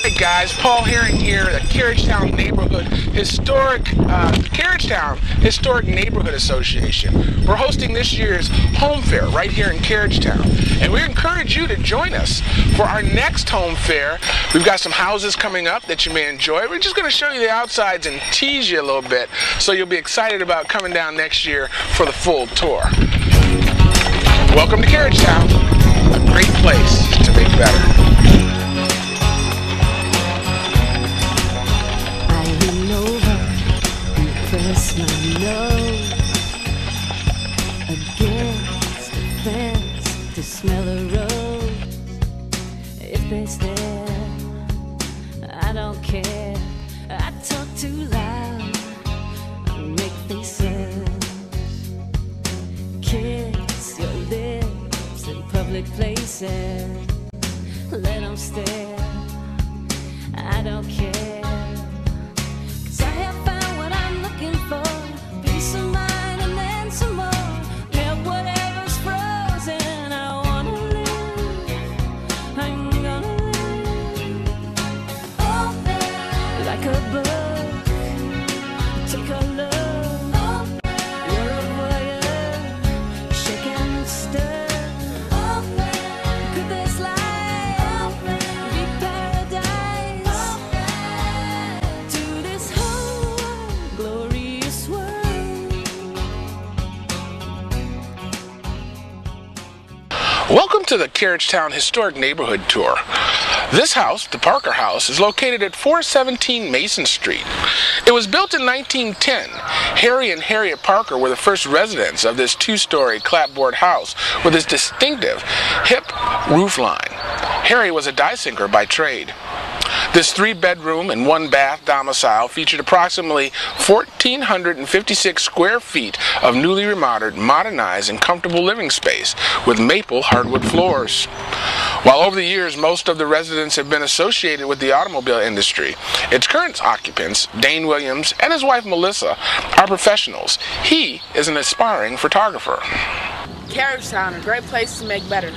Hey guys, Paul Herring here, the Carriagetown Neighborhood Historic Neighborhood Association. We're hosting this year's Home Fair right here in Carriagetown, and we encourage you to join us for our next Home Fair. We've got some houses coming up that you may enjoy. We're just going to show you the outsides and tease you a little bit, so you'll be excited about coming down next year for the full tour. Welcome to Carriagetown, a great place to make better. Press my nose against the fence to smell a rose. If they stare, I don't care. I talk too loud, I make faces. Kiss your lips in public places. Let them stare, I don't care. Peace of mind and then some more. Yeah, whatever's frozen, I wanna live. I'm gonna live. Open like a book. Take a look. Open. You're a voyeur. Shake and stir. Open. Could this life be paradise? Open. To this whole glorious world. Welcome to the Carriagetown Historic Neighborhood Tour. This house, the Parker House, is located at 417 Mason Street. It was built in 1910. Harry and Harriet Parker were the first residents of this two-story clapboard house with its distinctive hip roof line. Harry was a die sinker by trade. This 3-bedroom and 1-bath domicile featured approximately 1,456 square feet of newly remodeled, modernized, and comfortable living space with maple hardwood floors. While over the years most of the residents have been associated with the automobile industry, its current occupants, Dane Williams and his wife Melissa, are professionals. He is an aspiring photographer. Carriagetown, a great place to make better.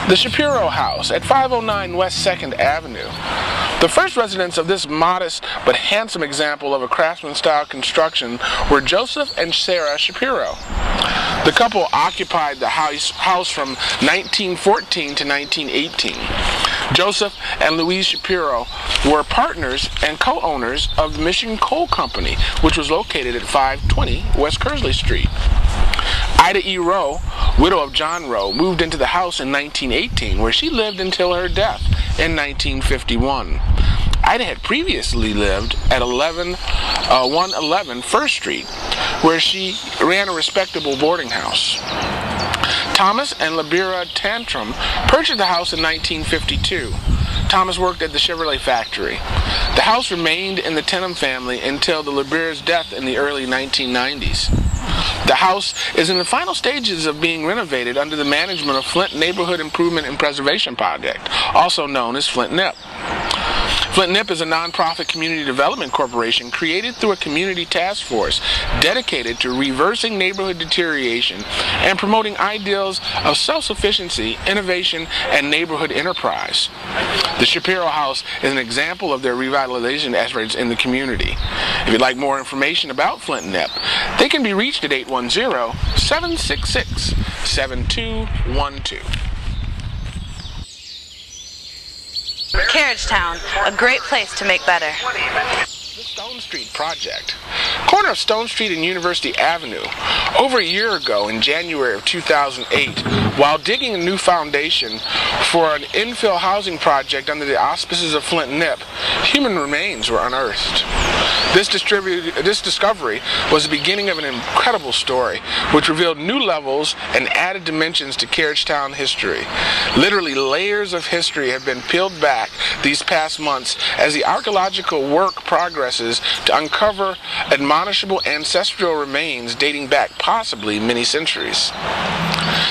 The Shapiro House at 509 West 2nd Avenue. The first residents of this modest but handsome example of a craftsman-style construction were Joseph and Sarah Shapiro. The couple occupied the house from 1914 to 1918. Joseph and Louise Shapiro were partners and co-owners of the Michigan Coal Company, which was located at 520 West Kearsley Street. Ida E. Rowe, widow of John Rowe, moved into the house in 1918, where she lived until her death in 1951. Ida had previously lived at 111 First Street, where she ran a respectable boarding house. Thomas and Libera Tantrum purchased the house in 1952. Thomas worked at the Chevrolet factory. The house remained in the Tenham family until the Libera's death in the early 1990s. The house is in the final stages of being renovated under the management of Flint Neighborhood Improvement and Preservation Project, also known as Flint NIP. Flint NIP is a nonprofit community development corporation created through a community task force dedicated to reversing neighborhood deterioration and promoting ideals of self-sufficiency, innovation, and neighborhood enterprise. The Shapiro House is an example of their revitalization efforts in the community. If you'd like more information about Flint NIP, they can be reached at 810-766-7212. Carriagetown, a great place to make better. The Stone Street Project. corner of Stone Street and University Avenue. Over a year ago, in January of 2008, while digging a new foundation for an infill housing project under the auspices of Flint NIP, human remains were unearthed. This discovery was the beginning of an incredible story, which revealed new levels and added dimensions to Carriagetown history. Literally, layers of history have been peeled back these past months as the archaeological work progresses to uncover admonishable ancestral remains dating back possibly many centuries.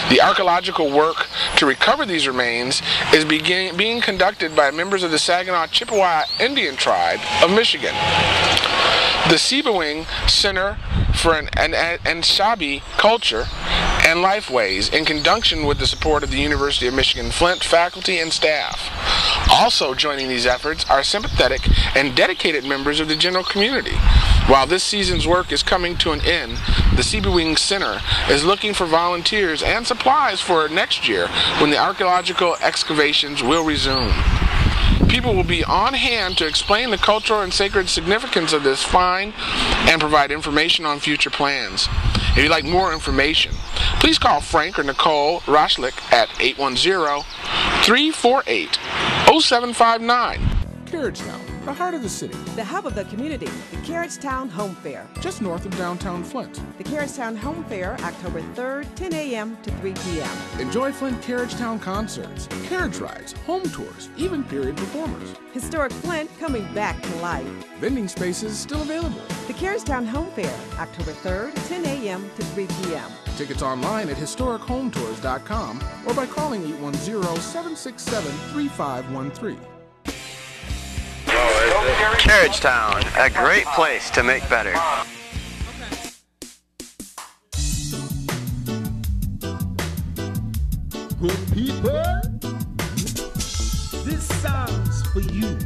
The archaeological work to recover these remains is being conducted by members of the Saginaw Chippewa Indian Tribe of Michigan. The Sebewing Center for Anishinaabe Culture and Lifeways, in conjunction with the support of the University of Michigan Flint faculty and staff. Also joining these efforts are sympathetic and dedicated members of the general community. While this season's work is coming to an end, the Sebewing Center is looking for volunteers and supplies for next year when the archaeological excavations will resume. People will be on hand to explain the cultural and sacred significance of this find and provide information on future plans. If you'd like more information, please call Frank or Nicole Roshlick at 810-348-0759. Carriagetown, the heart of the city. The hub of the community, the Carriagetown Home Fair. Just north of downtown Flint. The Carriagetown Home Fair, October 3rd, 10 a.m. to 3 p.m. Enjoy Flint Carriagetown concerts, carriage rides, home tours, even period performers. Historic Flint coming back to life. Vending spaces still available. The Carriagetown Home Fair, October 3rd, 10 a.m. to 3 p.m. Tickets online at historichometours.com or by calling 810-767-3513. Carriagetown, a great place to make better. Good people, this song's for you.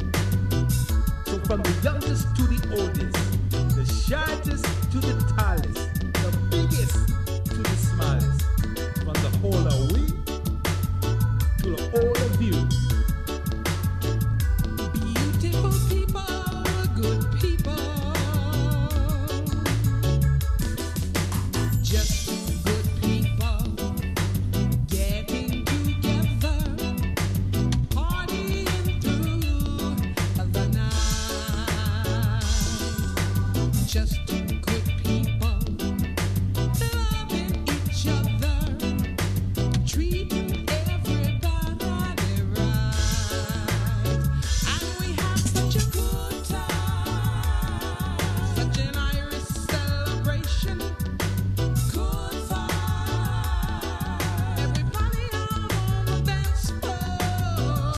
So from the youngest to the oldest, the shortest to the tallest, the biggest to the smallest, from the whole of we to the all of you. Beautiful people, good people, just good people, getting together, partying through the night. Just good people, loving each other, treating everybody right. And we had such a good time, such an Irish celebration. Good fun, everybody out on the dance floor.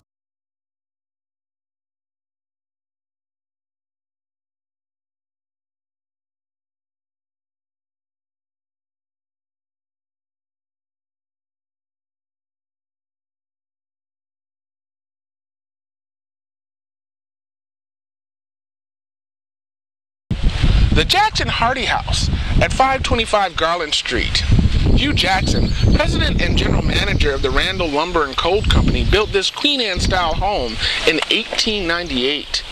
The Jackson Hardy House at 525 Garland Street. Hugh Jackson, president and general manager of the Randall Lumber and Coal Company, built this Queen Anne-style home in 1898.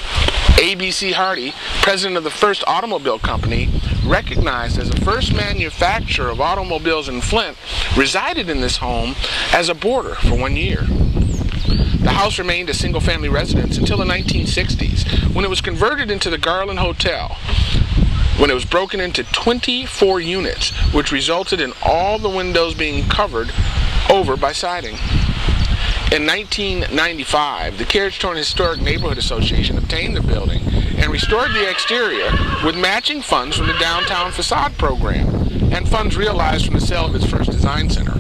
A.B.C. Hardy, president of the First Automobile Company, recognized as the first manufacturer of automobiles in Flint, resided in this home as a boarder for 1 year. The house remained a single-family residence until the 1960s, when it was converted into the Garland Hotel, when it was broken into 24 units, which resulted in all the windows being covered over by siding. In 1995, the Carriagetown Historic Neighborhood Association obtained the building and restored the exterior with matching funds from the Downtown Facade Program and funds realized from the sale of its first design center.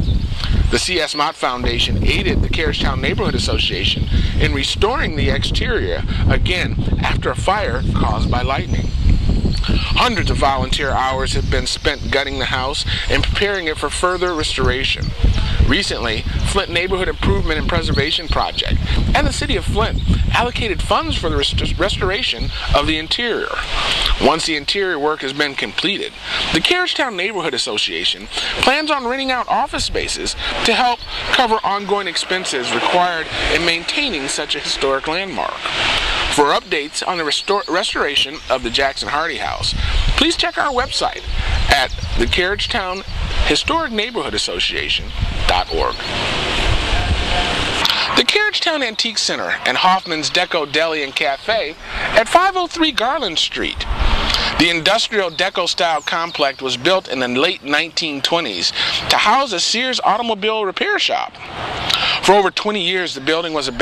The C.S. Mott Foundation aided the Carriagetown Neighborhood Association in restoring the exterior again after a fire caused by lightning. Hundreds of volunteer hours have been spent gutting the house and preparing it for further restoration. Recently, Flint Neighborhood Improvement and Preservation Project and the City of Flint allocated funds for the restoration of the interior. Once the interior work has been completed, the Carriagetown Neighborhood Association plans on renting out office spaces to help cover ongoing expenses required in maintaining such a historic landmark. For updates on the restoration of the Jackson Hardy House, please check our website at the Carriagetown Historic Neighborhood Association.org. The Carriagetown Antique Center and Hoffman's Deco Deli and Cafe at 503 Garland Street. The industrial deco-style complex was built in the late 1920s to house a Sears automobile repair shop. For over 20 years, the building was abandoned.